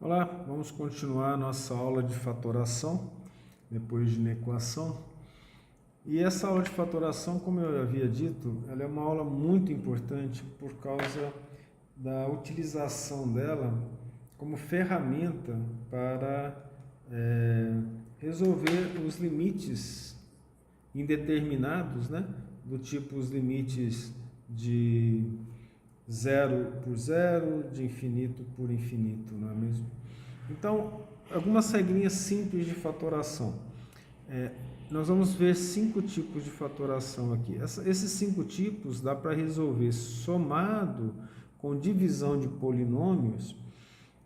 Olá, vamos continuar a nossa aula de fatoração, depois de inequação. E essa aula de fatoração, como eu havia dito, ela é uma aula muito importante por causa da utilização dela como ferramenta para resolver os limites indeterminados, né? Do tipo os limites de zero por zero, de infinito por infinito, não é mesmo? Então, algumas regrinhas simples de fatoração. Nós vamos ver 5 tipos de fatoração aqui. Esses 5 tipos dá para resolver somado com divisão de polinômios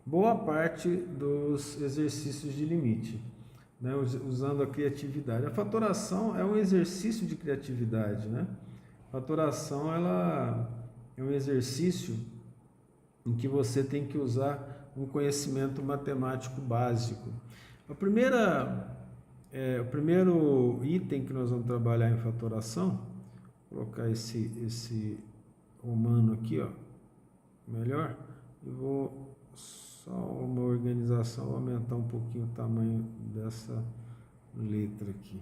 boa parte dos exercícios de limite, né, usando a criatividade. A fatoração é um exercício de criatividade, né? Fatoração ela é um exercício em que você tem que usar um conhecimento matemático básico. O primeiro item que nós vamos trabalhar em fatoração, vou colocar esse romano aqui, ó, melhor, e vou só uma organização, vou aumentar um pouquinho o tamanho dessa letra aqui.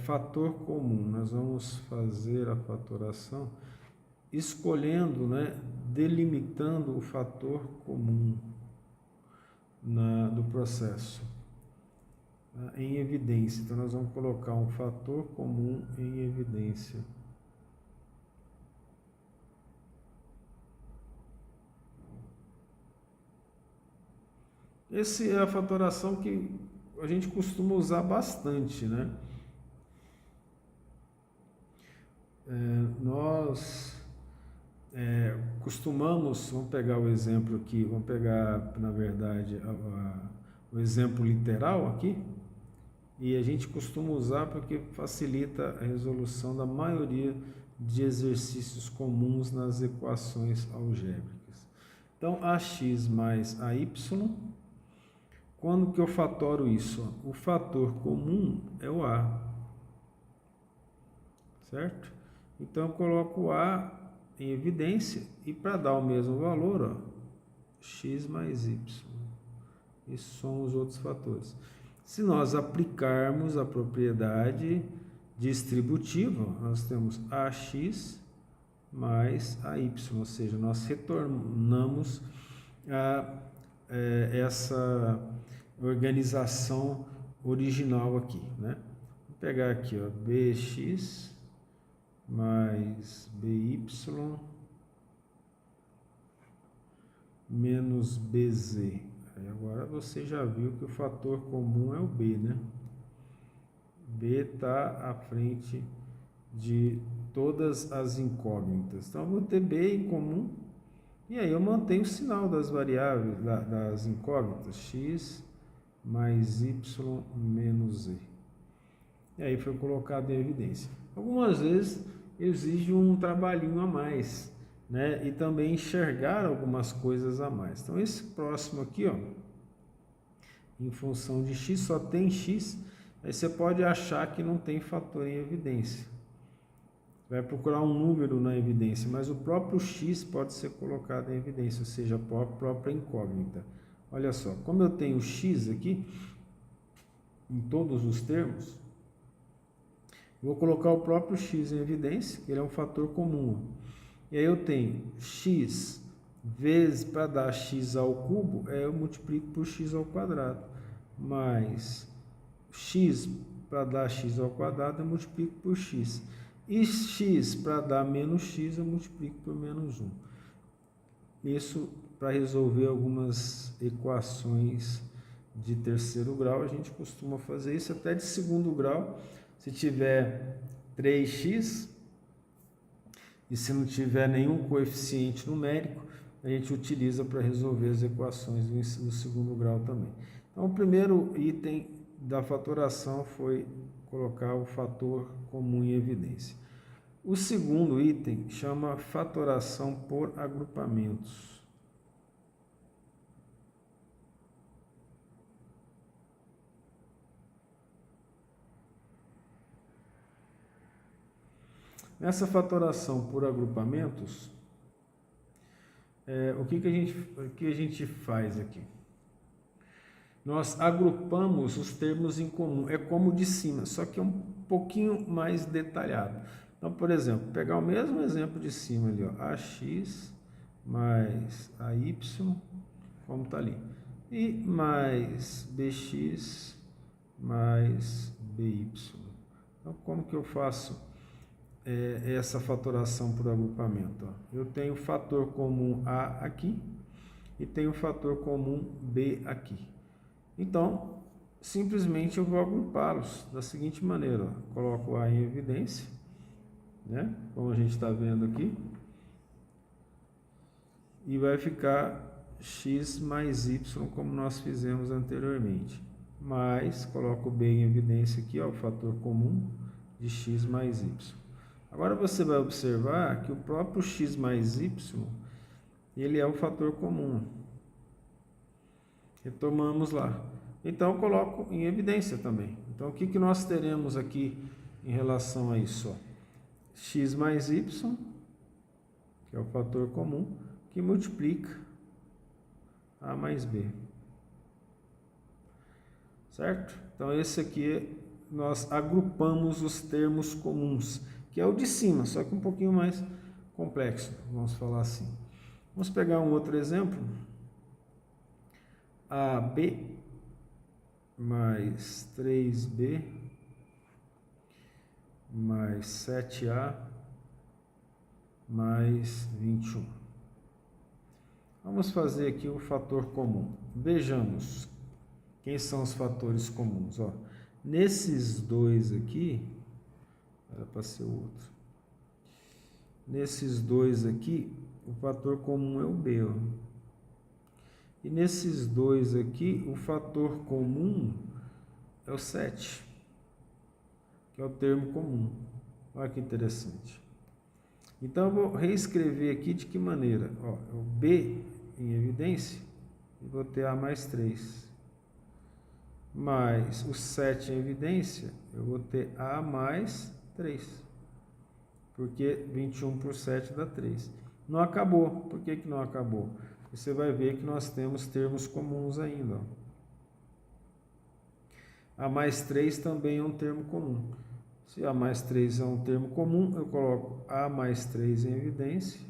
Fator comum, nós vamos fazer a fatoração escolhendo, né, delimitando o fator comum do processo, tá, em evidência. Então, nós vamos colocar um fator comum em evidência. Essa é a fatoração que a gente costuma usar bastante, né? Nós costumamos, vamos pegar o exemplo aqui, vamos pegar, na verdade, o exemplo literal aqui, e a gente costuma usar porque facilita a resolução da maioria de exercícios comuns nas equações algébricas. Então, ax mais ay, quando que eu fatoro isso? O fator comum é o a, certo? Então, eu coloco o a em evidência e para dar o mesmo valor, ó, x mais y. Isso são os outros fatores. Se nós aplicarmos a propriedade distributiva, nós temos ax mais ay, ou seja, nós retornamos a essa organização original aqui, né? Vou pegar aqui, ó, bx mais by menos bz. Aí agora você já viu que o fator comum é o b, né? B está à frente de todas as incógnitas. Então, eu vou ter b em comum, e aí eu mantenho o sinal das variáveis, das incógnitas, x mais y menos z. E aí foi colocado em evidência. Algumas vezes exige um trabalhinho a mais, né? E também enxergar algumas coisas a mais. Então, esse próximo aqui, ó, em função de x, só tem x, aí você pode achar que não tem fator em evidência. Vai procurar um número na evidência, mas o próprio x pode ser colocado em evidência, ou seja, a própria incógnita. Olha só, como eu tenho x aqui, em todos os termos, vou colocar o próprio x em evidência, que ele é um fator comum. E aí eu tenho x vezes, para dar x ao cubo, eu multiplico por x ao quadrado, mais x para dar x ao quadrado, eu multiplico por x. E x para dar menos x, eu multiplico por menos 1. Isso para resolver algumas equações de terceiro grau, a gente costuma fazer isso até de segundo grau. Se tiver 3x e se não tiver nenhum coeficiente numérico, a gente utiliza para resolver as equações do segundo grau também. Então, o primeiro item da fatoração foi colocar o fator comum em evidência. O segundo item chama fatoração por agrupamentos. Nessa fatoração por agrupamentos, o que a gente faz aqui? Nós agrupamos os termos em comum, é como o de cima, só que é um pouquinho mais detalhado. Então, por exemplo, pegar o mesmo exemplo de cima ali, ó, AX mais AY, como está ali, e mais BX mais BY. Então, como que eu faço essa fatoração por agrupamento? Ó, eu tenho o fator comum A aqui e tenho o fator comum B aqui. Então, simplesmente eu vou agrupá-los da seguinte maneira, ó, coloco A em evidência, né? Como a gente está vendo aqui, e vai ficar x mais y, como nós fizemos anteriormente, mais, coloco B em evidência aqui, ó, o fator comum de x mais y. Agora você vai observar que o próprio x mais y, ele é o fator comum. Retomamos lá. Então, eu coloco em evidência também. Então, o que nós teremos aqui em relação a isso? Ó? X mais y, que é o fator comum, que multiplica A mais B. Certo? Então, esse aqui nós agrupamos os termos comuns, que é o de cima, só que um pouquinho mais complexo, vamos falar assim. Vamos pegar um outro exemplo. AB mais 3B mais 7A mais 21. Vamos fazer aqui o fator comum. Vejamos quem são os fatores comuns. Ó, nesses dois aqui, era para ser o outro. Nesses dois aqui, o fator comum é o B. Ó. E nesses dois aqui, o fator comum é o 7, que é o termo comum. Olha que interessante. Então, eu vou reescrever aqui de que maneira? Ó, o B em evidência, e vou ter A mais 3. Mais o 7 em evidência, eu vou ter A mais 3. Porque 21 por 7 dá 3. Não acabou. Por que não acabou? Você vai ver que nós temos termos comuns ainda. Ó. A mais 3 também é um termo comum. Se A mais 3 é um termo comum, eu coloco A mais 3 em evidência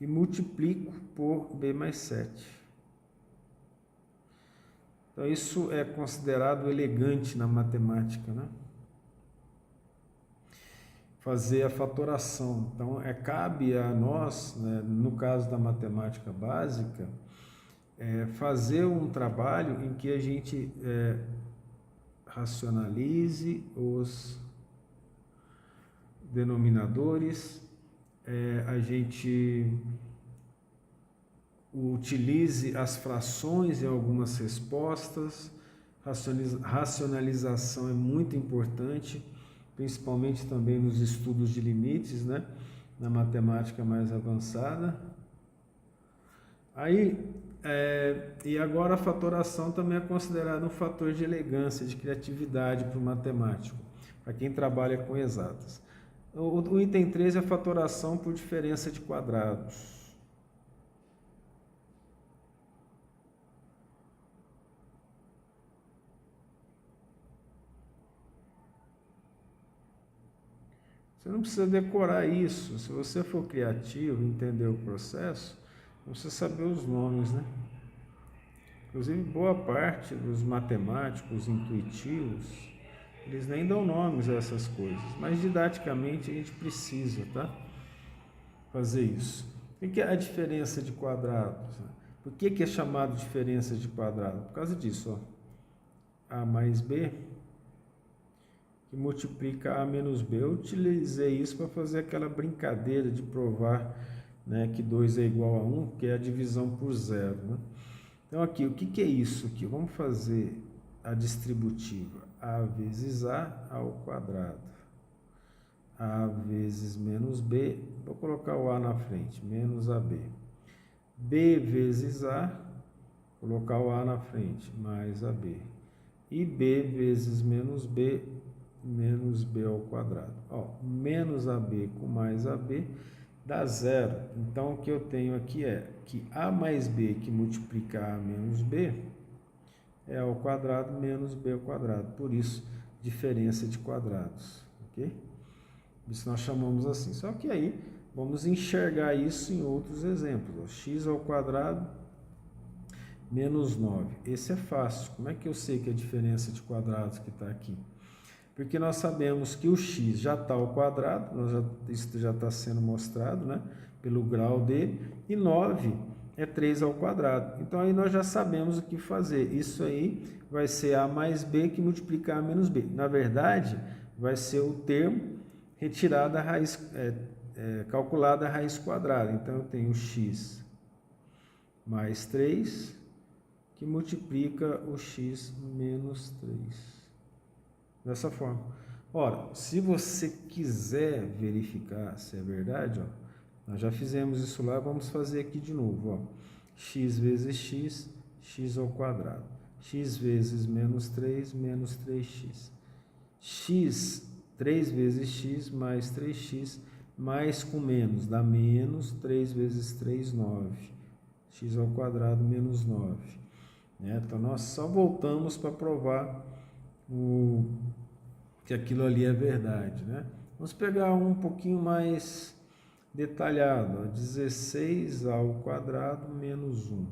e multiplico por B mais 7. Então, isso é considerado elegante na matemática, né? Fazer a fatoração. Então, cabe a nós, né, no caso da matemática básica, fazer um trabalho em que a gente racionalize os denominadores, a gente utilize as frações em algumas respostas. Racionalização é muito importante, principalmente também nos estudos de limites, né? Na matemática mais avançada. E agora a fatoração também é considerada um fator de elegância, de criatividade para o matemático, para quem trabalha com exatas. O item 3 é a fatoração por diferença de quadrados. Você não precisa decorar isso. Se você for criativo, entender o processo, você saber os nomes, né? Inclusive, boa parte dos matemáticos intuitivos, eles nem dão nomes a essas coisas. Mas, didaticamente, a gente precisa, tá? Fazer isso. O que é a diferença de quadrados? Por que é chamado diferença de quadrado? Por causa disso, ó. A mais B, que multiplica A menos B. Eu utilizei isso para fazer aquela brincadeira de provar, né, que 2 é igual a 1, que é a divisão por zero. Né? Então, aqui, o que é isso aqui? Vamos fazer a distributiva. A vezes A ao quadrado. A vezes menos B. Vou colocar o A na frente. Menos AB. B vezes A. Colocar o A na frente. Mais AB. E B vezes menos B ao quadrado. Ó, menos AB com mais AB dá zero. Então, o que eu tenho aqui é que A mais B que multiplica A menos B é A ao quadrado menos B ao quadrado. Por isso, diferença de quadrados. Ok? Isso nós chamamos assim. Só que aí, vamos enxergar isso em outros exemplos. Ó. X ao quadrado menos 9. Esse é fácil. Como é que eu sei que é a diferença de quadrados que está aqui? Porque nós sabemos que o x já está ao quadrado, isso já está sendo mostrado, né, pelo grau dele, e 9 é 3 ao quadrado. Então, aí nós já sabemos o que fazer. Isso aí vai ser A mais B que multiplica A menos B. Na verdade, vai ser o termo retirado da raiz, calculada a raiz quadrada. Então, eu tenho x mais 3 que multiplica o x menos 3. Dessa forma. Ora, se você quiser verificar se é verdade, ó, nós já fizemos isso lá, vamos fazer aqui de novo. Ó. X vezes x, x ao quadrado. X vezes menos 3, menos 3x. X, 3 vezes x mais 3x, mais com menos, dá menos 3 vezes 3, 9. X ao quadrado menos 9. Então, nós só voltamos para provar que aquilo ali é verdade, né? Vamos pegar um pouquinho mais detalhado, ó, 16 ao quadrado menos 1.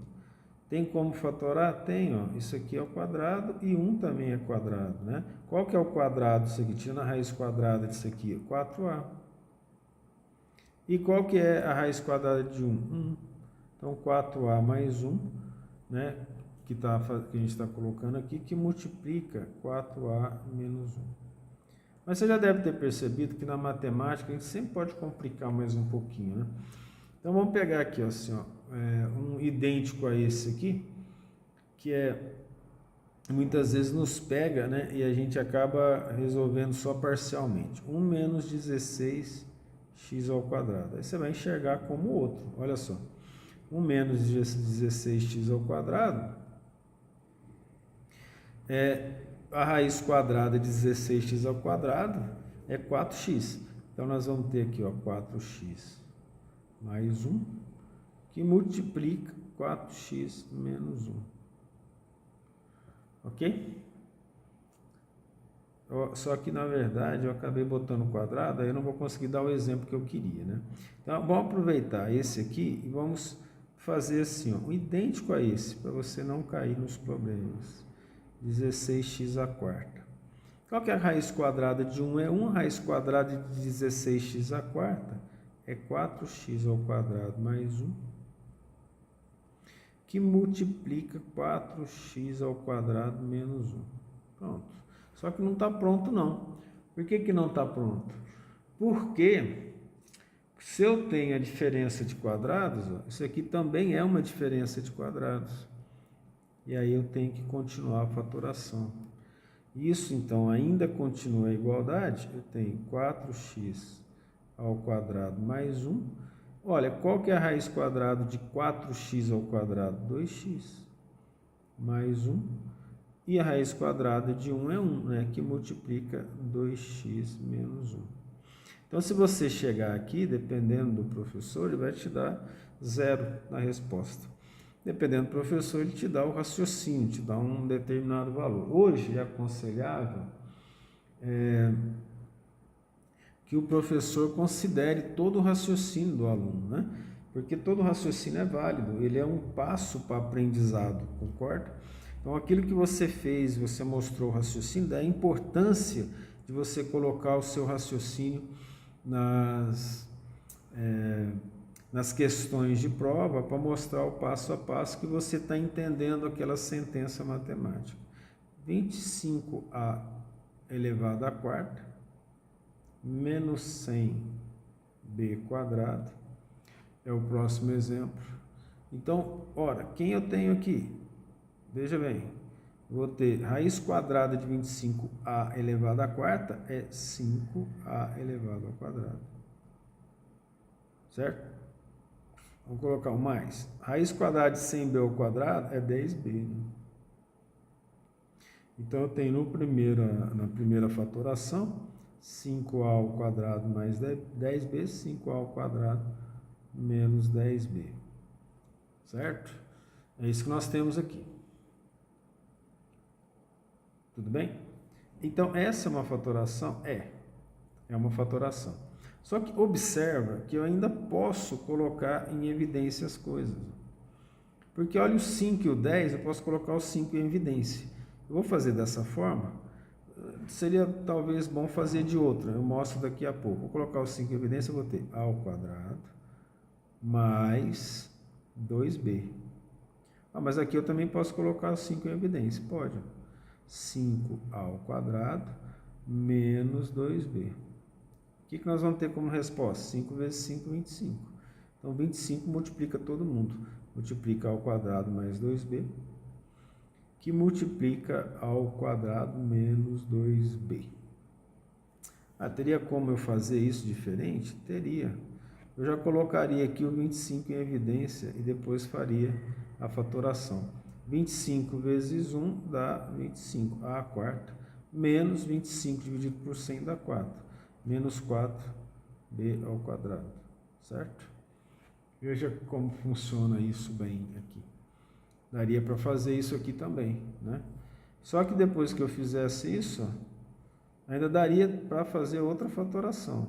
Tem como fatorar? Tem, ó. Isso aqui é o quadrado e 1 também é quadrado, né? Qual que é o quadrado disso aqui? Tirando a raiz quadrada disso aqui, 4a. E qual que é a raiz quadrada de 1? 1. Então, 4a mais 1, né? Que a gente está colocando aqui, que multiplica 4a menos 1. Mas você já deve ter percebido que na matemática a gente sempre pode complicar mais um pouquinho, né? Então, vamos pegar aqui, ó, assim, ó, um idêntico a esse aqui, que muitas vezes nos pega, né? E a gente acaba resolvendo só parcialmente. 1 menos 16x ao quadrado. Aí você vai enxergar como outro, olha só. 1 menos 16x ao quadrado a raiz quadrada de 16x ao quadrado é 4x. Então, nós vamos ter aqui, ó, 4x mais 1, que multiplica 4x menos 1. Ok? Só que, na verdade, eu acabei botando quadrado, aí eu não vou conseguir dar o exemplo que eu queria, né? Então, vamos aproveitar esse aqui e vamos fazer assim, ó, um idêntico a esse, para você não cair nos problemas. 16x à quarta. Qual que é a raiz quadrada de 1? É 1. A raiz quadrada de 16x à quarta é 4x ao quadrado mais 1, que multiplica 4x ao quadrado menos 1. Pronto. Só que não está pronto, não. Por que não está pronto? Porque se eu tenho a diferença de quadrados, ó, isso aqui também é uma diferença de quadrados. E aí eu tenho que continuar a fatoração. Isso, então, ainda continua a igualdade. Eu tenho 4x ao quadrado mais 1. Olha, qual que é a raiz quadrada de 4x ao quadrado? 2x mais 1. E a raiz quadrada de 1 é 1, né? Que multiplica 2x menos 1. Então, se você chegar aqui, dependendo do professor, ele vai te dar 0 na resposta. Dependendo do professor, ele te dá o raciocínio, te dá um determinado valor. Hoje é aconselhável que o professor considere todo o raciocínio do aluno, né? Porque todo raciocínio é válido, ele é um passo para aprendizado, concorda? Então, aquilo que você fez, você mostrou o raciocínio, da importância de você colocar o seu raciocínio nas questões de prova para mostrar o passo a passo que você está entendendo aquela sentença matemática. 25a elevado à quarta menos 100b quadrado é o próximo exemplo. Então, ora, quem eu tenho aqui? Veja bem, vou ter raiz quadrada de 25a elevado à quarta é 5a elevado ao quadrado. Certo? Vamos colocar o mais. Raiz quadrada de 100b ao quadrado é 10b. Né? Então, eu tenho na primeira fatoração, 5a ao quadrado mais 10b, 5a ao quadrado menos 10b. Certo? É isso que nós temos aqui. Tudo bem? Então, essa é uma fatoração? É uma fatoração. Só que observa que eu ainda posso colocar em evidência as coisas. Porque olha o 5 e o 10, eu posso colocar o 5 em evidência. Eu vou fazer dessa forma, seria talvez bom fazer de outra. Eu mostro daqui a pouco. Vou colocar o 5 em evidência, eu vou ter a ao quadrado mais 2b. Mas aqui eu também posso colocar o 5 em evidência. Pode. 5 ao quadrado menos 2b. O que nós vamos ter como resposta? 5 vezes 5, 25. Então, 25 multiplica todo mundo. Multiplica ao quadrado mais 2b, que multiplica ao quadrado menos 2b. Teria como eu fazer isso diferente? Teria. Eu já colocaria aqui o 25 em evidência e depois faria a fatoração. 25 vezes 1 dá 25, a quarta, menos 25 dividido por 100 dá 4, menos 4b ao quadrado, certo? Veja como funciona isso bem aqui. Daria para fazer isso aqui também, né? Só que depois que eu fizesse isso, ainda daria para fazer outra fatoração.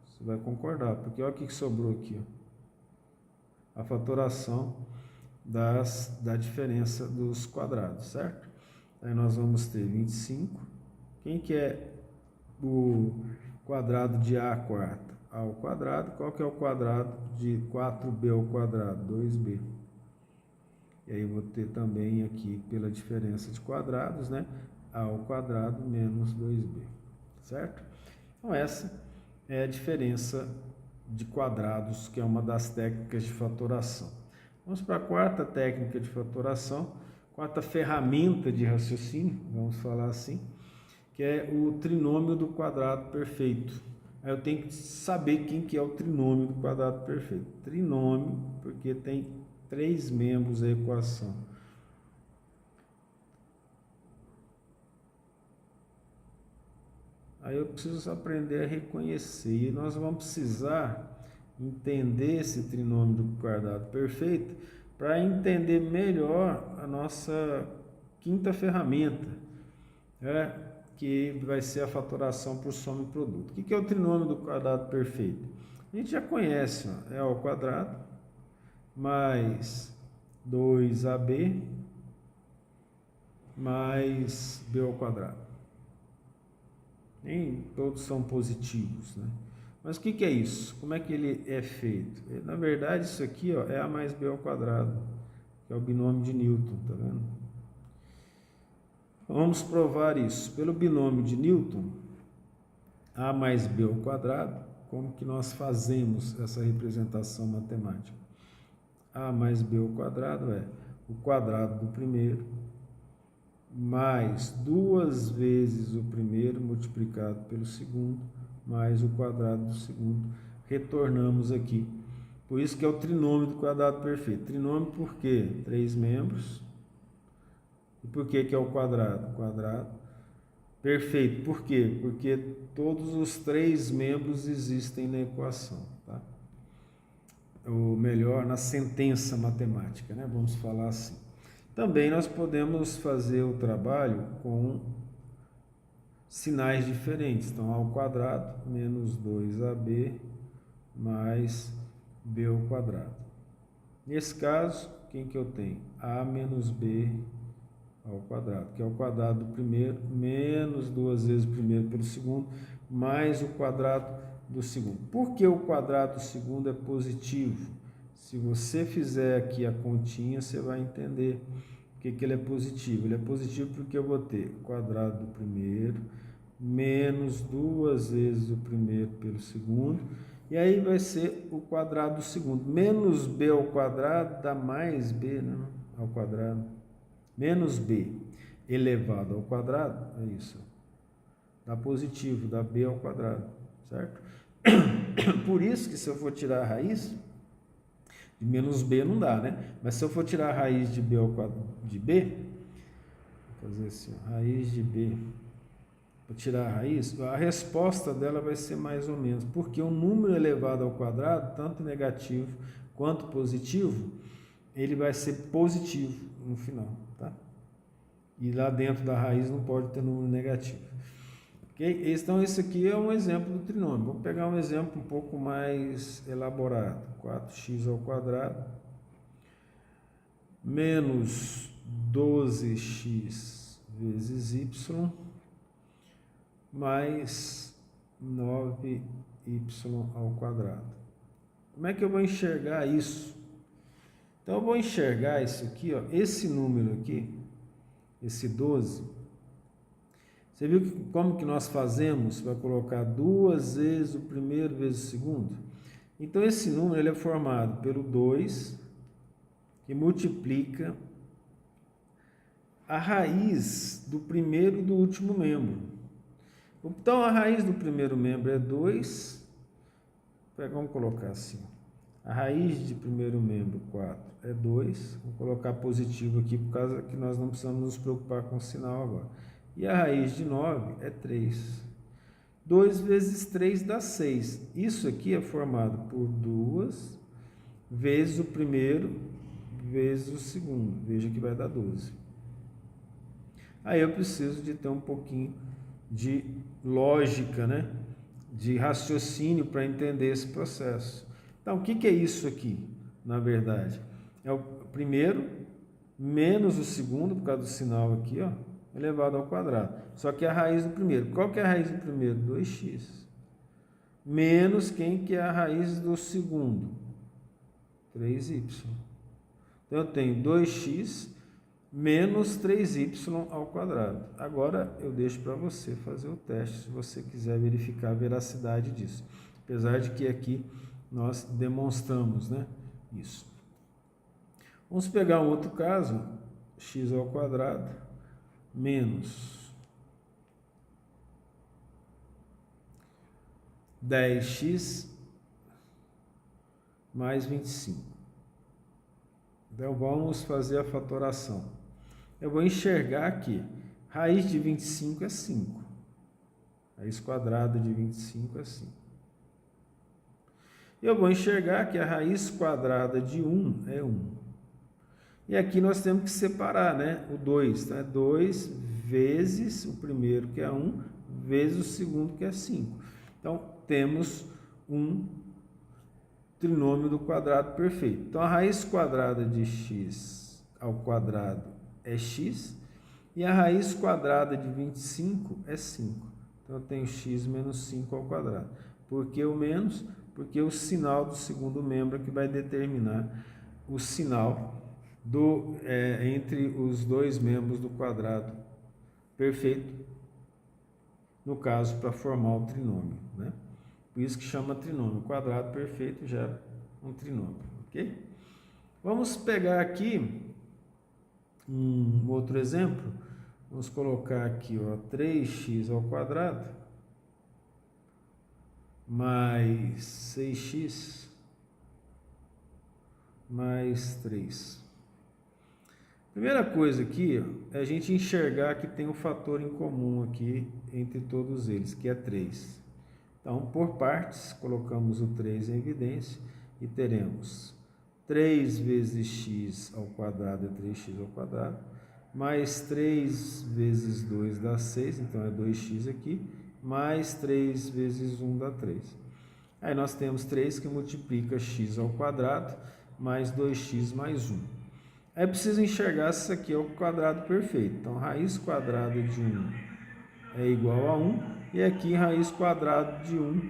Você vai concordar, porque olha o que sobrou aqui, ó. A fatoração da diferença dos quadrados, certo? Aí nós vamos ter 25. Quem que é o quadrado de a quarta? A ao quadrado. Qual que é o quadrado de 4b ao quadrado? 2b. E aí eu vou ter também aqui, pela diferença de quadrados, né? A ao quadrado menos 2b, certo? Então essa é a diferença de quadrados, que é uma das técnicas de fatoração. Vamos para a quarta técnica de fatoração, quarta ferramenta de raciocínio, vamos falar assim, que é o trinômio do quadrado perfeito. Aí eu tenho que saber quem que é o trinômio do quadrado perfeito. Trinômio, porque tem 3 membros a equação. Aí eu preciso aprender a reconhecer, e nós vamos precisar entender esse trinômio do quadrado perfeito para entender melhor a nossa quinta ferramenta, que vai ser a fatoração por soma e produto. O que é o trinômio do quadrado perfeito? A gente já conhece, ó, é ao quadrado mais 2ab mais b ao quadrado. Nem todos são positivos, né? Mas o que é isso? Como é que ele é feito? Na verdade, isso aqui, ó, é a mais b ao quadrado, que é o binômio de Newton, tá vendo? Vamos provar isso. Pelo binômio de Newton, a mais b ao quadrado, como que nós fazemos essa representação matemática? A mais b ao quadrado é o quadrado do primeiro mais 2 vezes o primeiro multiplicado pelo segundo, mais o quadrado do segundo. Retornamos aqui. Por isso que é o trinômio do quadrado perfeito. Trinômio por quê? 3 membros. E por que é o quadrado? Quadrado perfeito. Por quê? Porque todos os 3 membros existem na equação, tá? Ou melhor, na sentença matemática, né? Vamos falar assim. Também nós podemos fazer o trabalho com sinais diferentes. Então, a ao quadrado menos 2ab mais b ao quadrado. Nesse caso, quem que eu tenho? A menos b ao quadrado, que é o quadrado do primeiro, menos 2 vezes o primeiro pelo segundo, mais o quadrado do segundo. Por que o quadrado do segundo é positivo? Se você fizer aqui a continha, você vai entender o que ele é positivo. Ele é positivo porque eu vou ter o quadrado do primeiro, menos 2 vezes o primeiro pelo segundo, e aí vai ser o quadrado do segundo. Menos b ao quadrado dá mais b, né, ao quadrado. Menos b elevado ao quadrado, é isso. Dá positivo, dá b ao quadrado, certo? Por isso que se eu for tirar a raiz de menos b não dá, né? Mas se eu for tirar a raiz de b ao quadrado de b, vou fazer assim, ó, raiz de b para tirar a raiz, a resposta dela vai ser mais ou menos, porque um número elevado ao quadrado, tanto negativo quanto positivo, ele vai ser positivo no final, tá? E lá dentro da raiz não pode ter número negativo. Okay? Então, esse aqui é um exemplo do trinômio. Vamos pegar um exemplo um pouco mais elaborado. 4x ao quadrado menos 12x vezes y mais 9y ao quadrado. Como é que eu vou enxergar isso? Então, eu vou enxergar isso aqui, ó, esse número aqui, esse 12. Você viu como que nós fazemos para colocar duas vezes o primeiro vezes o segundo? Então, esse número ele é formado pelo 2, que multiplica a raiz do primeiro e do último membro. Então, a raiz do primeiro membro é 2. Vamos colocar assim. A raiz de primeiro membro, 4, é 2. Vou colocar positivo aqui, por causa que nós não precisamos nos preocupar com o sinal agora. E a raiz de 9 é 3. 2 vezes 3 dá 6. Isso aqui é formado por 2 vezes o primeiro vezes o segundo. Veja que vai dar 12. Aí eu preciso de ter um pouquinho de lógica, né? De raciocínio para entender esse processo. Então, o que é isso aqui, na verdade? É o primeiro menos o segundo, por causa do sinal aqui, ó, elevado ao quadrado. Só que é a raiz do primeiro. Qual que é a raiz do primeiro? 2x. Menos quem que é a raiz do segundo? 3y. Então, eu tenho 2x menos 3y ao quadrado. Agora, eu deixo para você fazer o teste, se você quiser verificar a veracidade disso. Apesar de que aqui nós demonstramos, né, isso. Vamos pegar um outro caso, x ao quadrado menos 10x mais 25. Então, vamos fazer a fatoração. Eu vou enxergar aqui, raiz de 25 é 5. Raiz quadrada de 25 é 5. Eu vou enxergar que a raiz quadrada de 1 é 1. E aqui nós temos que separar, né? O 2, né? 2 vezes o primeiro, que é 1, vezes o segundo, que é 5. Então, temos um trinômio do quadrado perfeito. Então, a raiz quadrada de x ao quadrado é x, e a raiz quadrada de 25 é 5. Então, eu tenho x menos 5 ao quadrado. Por que o menos? Porque o sinal do segundo membro é que vai determinar o sinal entre os dois membros do quadrado perfeito, no caso, para formar o trinômio, né? Por isso que chama trinômio. O quadrado perfeito gera um trinômio, ok? Vamos pegar aqui um outro exemplo. Vamos colocar aqui, ó, 3x ao quadrado mais 6x mais 3. Primeira coisa aqui, ó, é a gente enxergar que tem um fator em comum aqui entre todos eles, que é 3. Então, por partes, colocamos o 3 em evidência e teremos 3 vezes x ao quadrado é 3x ao quadrado, mais 3 vezes 2 dá 6, então é 2x aqui, mais 3 vezes 1 dá 3. Aí nós temos 3 que multiplica x ao quadrado, mais 2x mais 1. Aí eu preciso enxergar se isso aqui é o quadrado perfeito. Então, raiz quadrada de 1 é igual a 1, e aqui raiz quadrada de 1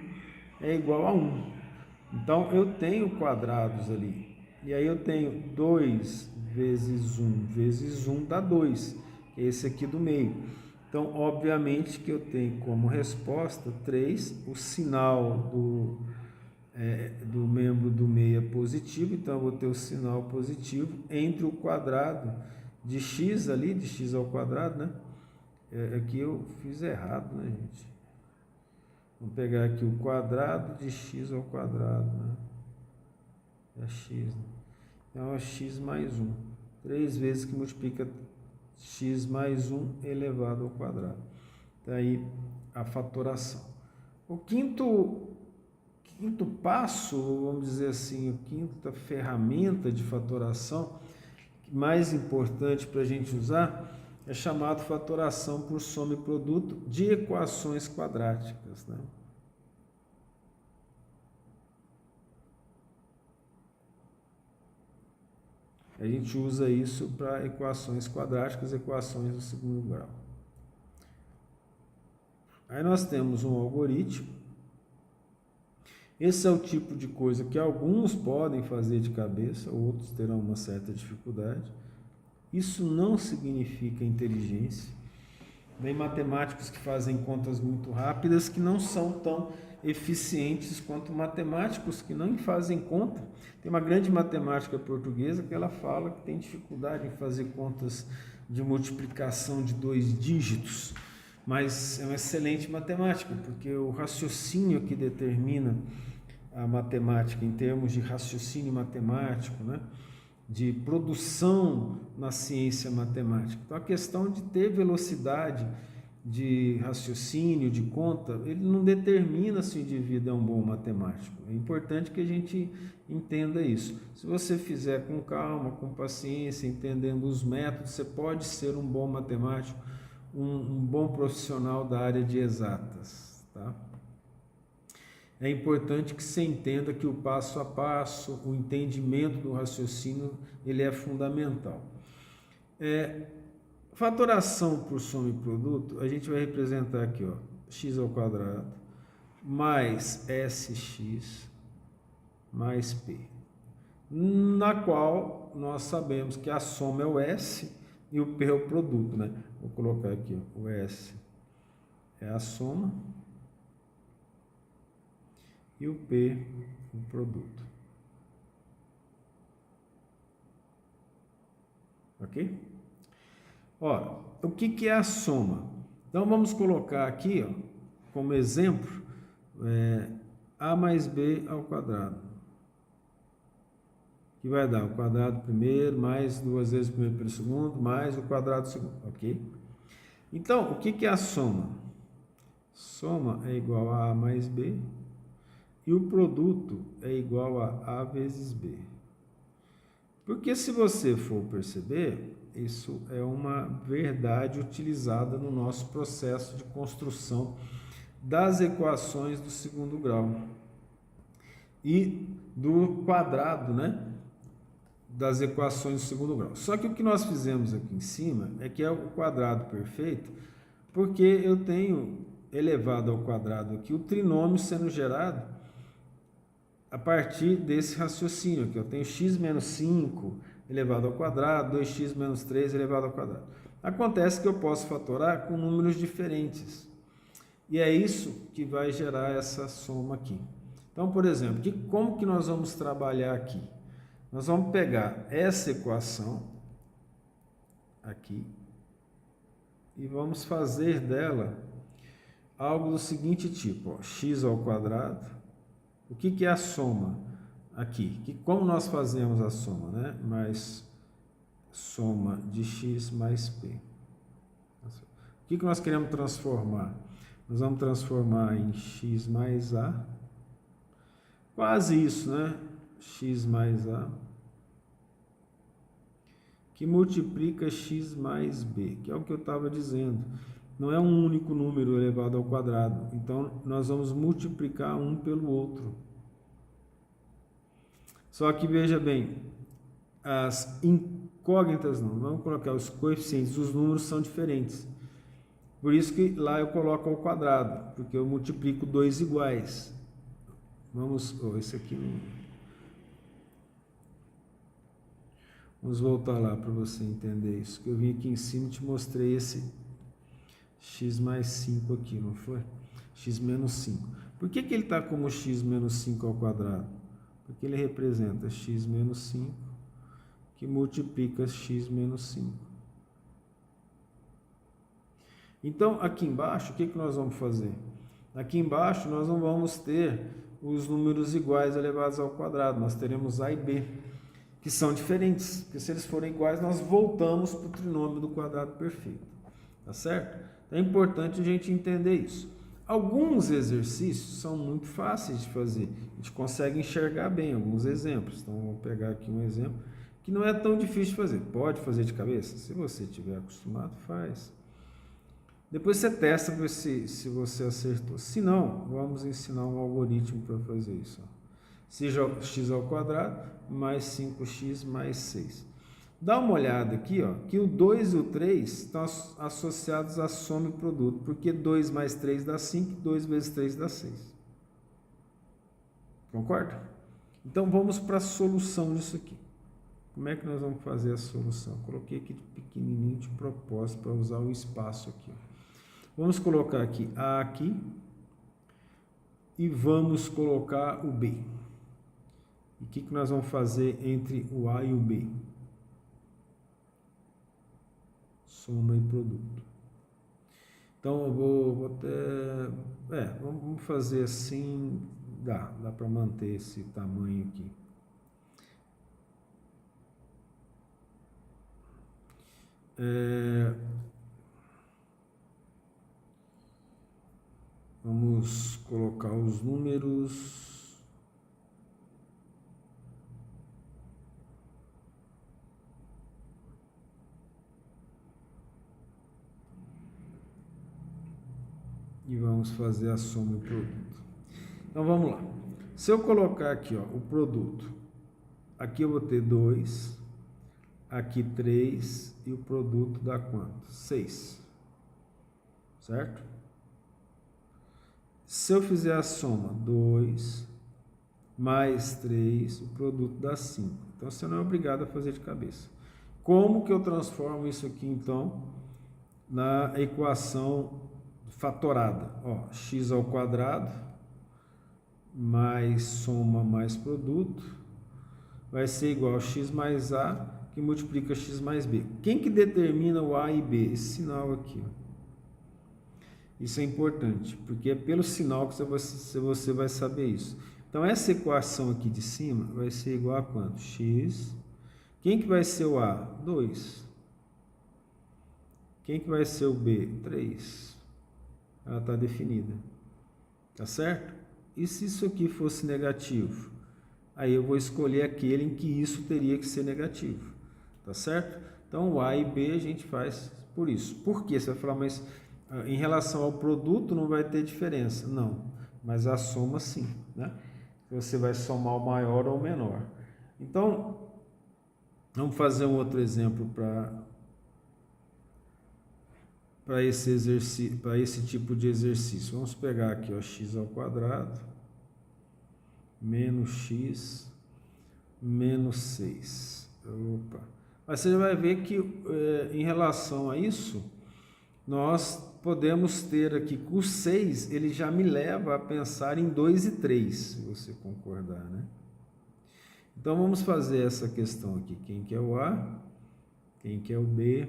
é igual a 1. Então, eu tenho quadrados ali. E aí eu tenho 2 vezes 1 dá 2, que é esse aqui do meio. Então, obviamente que eu tenho como resposta 3, o sinal do membro do meio é positivo, então eu vou ter o sinal positivo entre o quadrado de x ali, de x ao quadrado, né? Aqui eu fiz errado, né, gente? Vamos pegar aqui o quadrado de x ao quadrado, né? É x, né? Então é x mais 1. 3 vezes que multiplica x mais 1 elevado ao quadrado. Daí a fatoração. O quinto passo, vamos dizer assim, a quinta ferramenta de fatoração mais importante para a gente usar é chamado fatoração por soma e produto de equações quadráticas, né? A gente usa isso para equações quadráticas, equações do segundo grau. Aí nós temos um algoritmo. Esse é o tipo de coisa que alguns podem fazer de cabeça, outros terão uma certa dificuldade. Isso não significa inteligência. Tem matemáticos que fazem contas muito rápidas que não são tão eficientes quanto matemáticos que não fazem conta. Tem uma grande matemática portuguesa que ela fala que tem dificuldade em fazer contas de multiplicação de 2 dígitos, mas é uma excelente matemática, porque o raciocínio que determina a matemática em termos de raciocínio matemático, né? De produção na ciência matemática. Então, a questão de ter velocidade de raciocínio, de conta, ele não determina se o indivíduo é um bom matemático. É importante que a gente entenda isso. Se você fizer com calma, com paciência, entendendo os métodos, você pode ser um bom matemático, um bom profissional da área de exatas, tá? É importante que você entenda que o passo a passo, o entendimento do raciocínio, ele é fundamental. Fatoração por soma e produto, a gente vai representar aqui, ó, x ao quadrado mais sx mais p, na qual nós sabemos que a soma é o s e o p é o produto, né? Vou colocar aqui, ó, o s é a soma e o P, o produto. Ok? Ora, o que é a soma? Então, vamos colocar aqui, ó, como exemplo, A mais B ao quadrado. Que vai dar o quadrado primeiro, mais 2 vezes o primeiro pelo segundo, mais o quadrado do segundo. Ok? Então, o que é a soma? Soma é igual a A mais B. E o produto é igual a A vezes B. Porque se você for perceber, isso é uma verdade utilizada no nosso processo de construção das equações do segundo grau. E do quadrado, né? Das equações do segundo grau. Só que o que nós fizemos aqui em cima é que é o quadrado perfeito, porque eu tenho elevado ao quadrado aqui o trinômio sendo gerado a partir desse raciocínio aqui. Eu tenho x menos 5 elevado ao quadrado, 2x menos 3 elevado ao quadrado. Acontece que eu posso fatorar com números diferentes. E é isso que vai gerar essa soma aqui. Então, por exemplo, como que nós vamos trabalhar aqui? Nós vamos pegar essa equação aqui e vamos fazer dela algo do seguinte tipo, ó, x ao quadrado. O que é a soma aqui? Como nós fazemos a soma, né? Mais soma de x mais p. O que nós queremos transformar? Nós vamos transformar em x mais a. Quase isso, né? X mais a. Que multiplica x mais b, que é o que eu estava dizendo. Não é um único número elevado ao quadrado. Então, nós vamos multiplicar um pelo outro. Só que, veja bem, as incógnitas não. Vamos colocar os coeficientes, os números são diferentes. Por isso que lá eu coloco ao quadrado, porque eu multiplico 2 iguais. Vamos, esse aqui não... Vamos voltar lá para você entender isso. Que eu vim aqui em cima e te mostrei esse x mais 5 aqui, não foi? X menos 5. Por que ele está como x menos 5 ao quadrado? Porque ele representa x menos 5, que multiplica x menos 5. Então, aqui embaixo, o que nós vamos fazer? Aqui embaixo, nós não vamos ter os números iguais elevados ao quadrado. Nós teremos a e b, que são diferentes. Porque se eles forem iguais, nós voltamos para o trinômio do quadrado perfeito. Tá certo? É importante a gente entender isso. Alguns exercícios são muito fáceis de fazer, a gente consegue enxergar bem alguns exemplos. Então, vou pegar aqui um exemplo que não é tão difícil de fazer. Pode fazer de cabeça? Se você estiver acostumado, faz. Depois você testa para ver se você acertou. Se não, vamos ensinar um algoritmo para fazer isso. Seja x ao quadrado mais 5x mais 6. Dá uma olhada aqui, ó, que o 2 e o 3 estão associados à soma e produto, porque 2 mais 3 dá 5, 2 vezes 3 dá 6. Concorda? Então vamos para a solução disso aqui. Como é que nós vamos fazer a solução? Coloquei aqui pequenininho de propósito para usar o espaço aqui. Vamos colocar aqui A aqui e vamos colocar o B. E o que nós vamos fazer entre o A e o B? Soma e produto. Então eu vou até... vamos fazer assim, dá para manter esse tamanho aqui. Vamos colocar os números. E vamos fazer a soma e o produto. Então vamos lá. Se eu colocar aqui, ó, o produto, aqui eu vou ter 2, aqui 3 e o produto dá quanto? 6. Certo? Se eu fizer a soma 2 mais 3, o produto dá 5. Então você não é obrigado a fazer de cabeça. Como que eu transformo isso aqui então na equação fatorada? Ó, x ao quadrado mais soma mais produto vai ser igual a x mais a que multiplica x mais b. Quem que determina o a e b? Esse sinal aqui, ó. Isso é importante, porque é pelo sinal que você vai saber isso. Então, essa equação aqui de cima vai ser igual a quanto? X. Quem que vai ser o A? 2. Quem que vai ser o B? 3. Ela está definida. Tá certo? E se isso aqui fosse negativo? Aí eu vou escolher aquele em que isso teria que ser negativo. Tá certo? Então, o A e B a gente faz por isso. Por quê? Você vai falar, mas em relação ao produto não vai ter diferença. Não, mas a soma sim, né? Você vai somar o maior ou o menor. Então, vamos fazer um outro exemplo para esse exercício, para esse tipo de exercício. Vamos pegar aqui, ó, x ao quadrado menos x menos 6. Opa. Mas você vai ver que em relação a isso, nós podemos ter aqui que o 6, ele já me leva a pensar em 2 e 3, se você concordar, né? Então, vamos fazer essa questão aqui. Quem que é o A? Quem que é o B?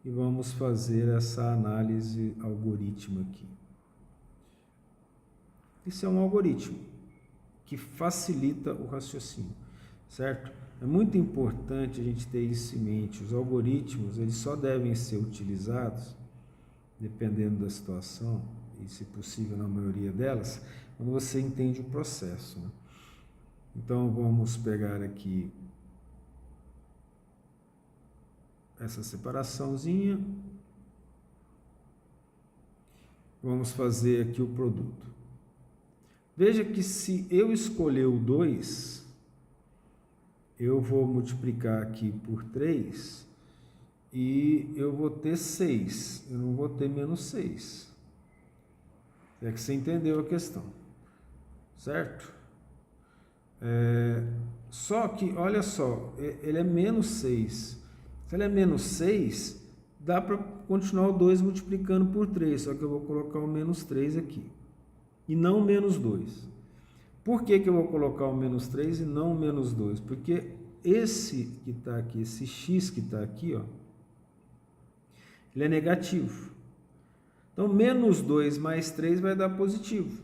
E vamos fazer essa análise algoritmo aqui. Isso é um algoritmo que facilita o raciocínio, certo? É muito importante a gente ter isso em mente. Os algoritmos, eles só devem ser utilizados, dependendo da situação, e se possível na maioria delas, quando você entende o processo, né? Então, vamos pegar aqui essa separaçãozinha. Vamos fazer aqui o produto. Veja que se eu escolher o 2, eu vou multiplicar aqui por 3 e eu vou ter 6. Eu não vou ter menos 6. É que você entendeu a questão, certo? Só que, olha só, ele é menos 6. Se ele é menos 6, dá para continuar o 2 multiplicando por 3, só que eu vou colocar o menos 3 aqui, e não o menos 2. Por que que eu vou colocar o menos 3 e não o menos 2? Porque esse que está aqui, esse x que está aqui, ó, ele é negativo. Então, menos 2 mais 3 vai dar positivo.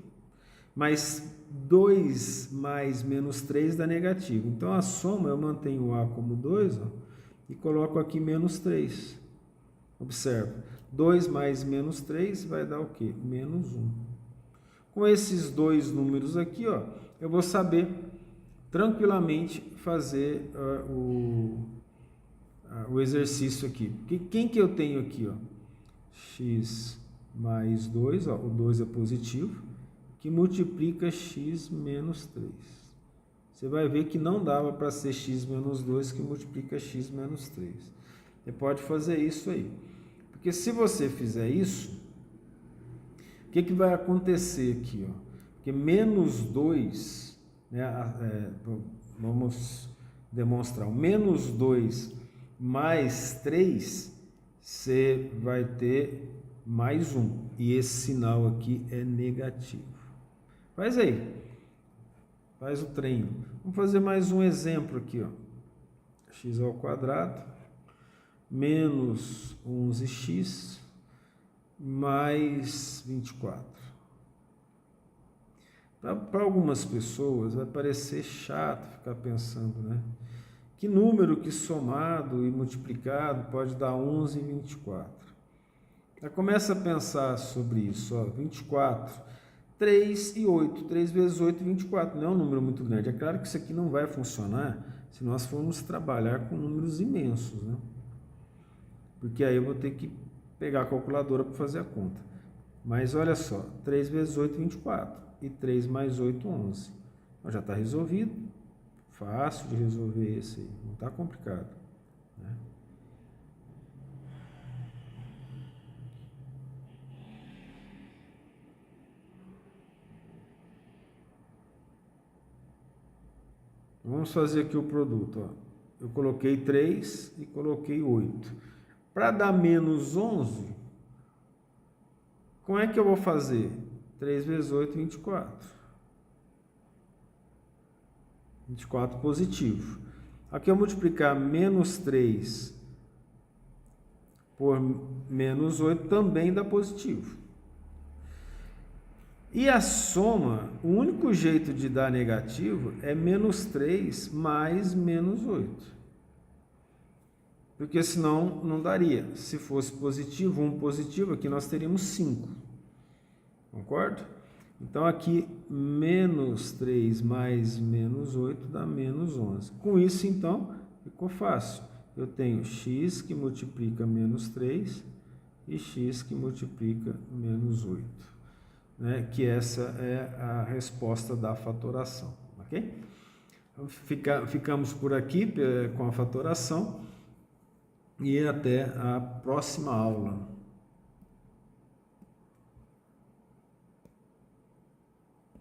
Mas 2 mais menos 3 dá negativo. Então, a soma, eu mantenho o A como 2, ó, e coloco aqui menos 3. Observa, 2 mais menos 3 vai dar o quê? Menos 1. Com esses dois números aqui, ó, eu vou saber tranquilamente fazer o exercício aqui. Quem que eu tenho aqui? Ó? X mais 2, ó, o 2 é positivo, que multiplica x menos 3. Você vai ver que não dava para ser x menos 2 que multiplica x menos 3. Você pode fazer isso aí. Porque se você fizer isso, o que vai acontecer aqui? Ó? Porque menos 2, né, vamos demonstrar, o menos 2 mais 3, você vai ter mais 1. E esse sinal aqui é negativo. Faz aí. Faz o treino. Vamos fazer mais um exemplo aqui, ó. X ao quadrado menos 11x mais 24. Para algumas pessoas vai parecer chato ficar pensando, né? Que número que somado e multiplicado pode dar 11 e 24? Já começa a pensar sobre isso, ó. 24, 3 e 8. 3 vezes 8, 24. Não é um número muito grande. É claro que isso aqui não vai funcionar se nós formos trabalhar com números imensos, né? Porque aí eu vou ter que pegar a calculadora para fazer a conta. Mas olha só, 3 vezes 8, 24. E 3 mais 8, 11. Então, já está resolvido. Fácil de resolver esse aí. Não está complicado, né? Vamos fazer aqui o produto. Ó. Eu coloquei 3 e coloquei 8. Para dar menos 11, como é que eu vou fazer? 3 vezes 8, 24. 24 positivo. Aqui eu multiplicar menos 3 por menos 8 também dá positivo. E a soma, o único jeito de dar negativo é menos 3 mais menos 8. Porque senão não daria. Se fosse positivo, 1 positivo, aqui nós teríamos 5. Concorda? Então aqui, menos 3 mais menos 8 dá menos 11. Com isso, então, ficou fácil. Eu tenho x que multiplica menos 3 e x que multiplica menos 8. Né? Que essa é a resposta da fatoração. Ok? Ficamos por aqui com a fatoração e até a próxima aula.